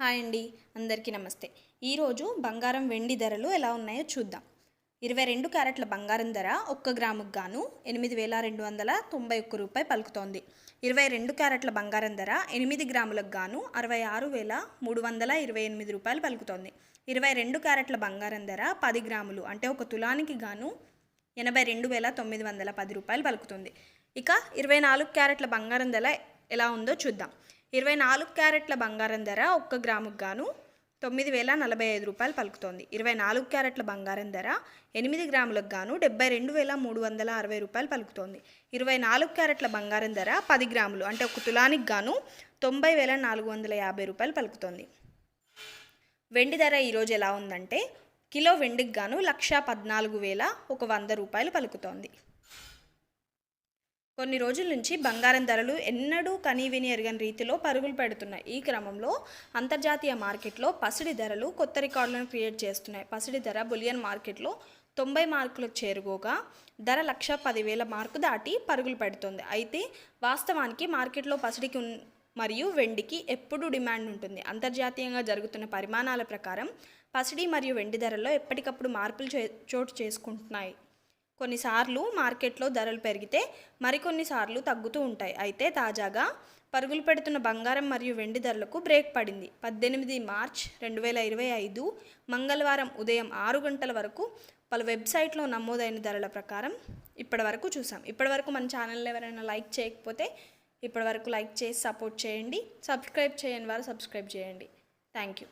Hi అండి, అందరికీ నమస్తే. ఈరోజు బంగారం వెండి ధరలు ఎలా ఉన్నాయో చూద్దాం. 22 క్యారెట్ల బంగారం ధర 1 గ్రాముకు గాను 8,291 రూపాయలు పలుకుతోంది. 22 క్యారెట్ల బంగారం ధర 8 గ్రాములకు గాను 66,328 రూపాయలు పలుకుతోంది. 22 క్యారెట్ల బంగారం ధర 10 గ్రాములు అంటే 1 తులానికి గాను 82,910 రూపాయలు పలుకుతుంది. ఇక 24 క్యారెట్ల బంగారం ధర ఎలా ఉందో చూద్దాం. 24 క్యారెట్ల బంగారం ధర 1 గ్రాముకు గాను 9,045 రూపాయలు పలుకుతోంది. 24 క్యారెట్ల బంగారం ధర 8 గ్రాములకు గాను 72,360 రూపాయలు పలుకుతోంది. 24 క్యారెట్ల బంగారం ధర 10 గ్రాములు అంటే 1 తులానికి గాను 90,450 రూపాయలు పలుకుతోంది. వెండి ధర ఈరోజు ఎలా ఉందంటే కిలో వెండికి గాను 1,14,100 రూపాయలు పలుకుతోంది. కొన్ని రోజుల నుంచి బంగారం ధరలు ఎన్నడూ కనీవిని ఎరగని రీతిలో పరుగులు పెడుతున్నాయి. ఈ క్రమంలో అంతర్జాతీయ మార్కెట్లో పసిడి ధరలు కొత్త రికార్డులను క్రియేట్ చేస్తున్నాయి. పసిడి ధర బులియన్ మార్కెట్లో 90 మార్కులకు చేరుకోగా ధర 1,10,000 మార్కు దాటి పరుగులు పెడుతుంది. అయితే వాస్తవానికి మార్కెట్లో పసిడికి మరియు వెండికి ఎప్పుడూ డిమాండ్ ఉంటుంది. అంతర్జాతీయంగా జరుగుతున్న పరిమాణాల ప్రకారం పసిడి మరియు వెండి ధరల్లో ఎప్పటికప్పుడు మార్పులు చోటు చేసుకుంటున్నాయి. కొన్నిసార్లు మార్కెట్లో ధరలు పెరిగితే మరికొన్నిసార్లు తగ్గుతూ ఉంటాయి. అయితే తాజాగా పరుగులు పెడుతున్న బంగారం మరియు వెండి ధరలకు బ్రేక్ పడింది. 18 మార్చ్ 2025 మంగళవారం ఉదయం 6 గంటల వరకు పలు వెబ్సైట్లో నమోదైన ధరల ప్రకారం ఇప్పటివరకు చూసాం. ఇప్పటివరకు మన ఛానల్ని ఎవరైనా లైక్ చేయకపోతే ఇప్పటివరకు లైక్ చేసి సపోర్ట్ చేయండి. సబ్స్క్రైబ్ చేయని వారు సబ్స్క్రైబ్ చేయండి. Thank you.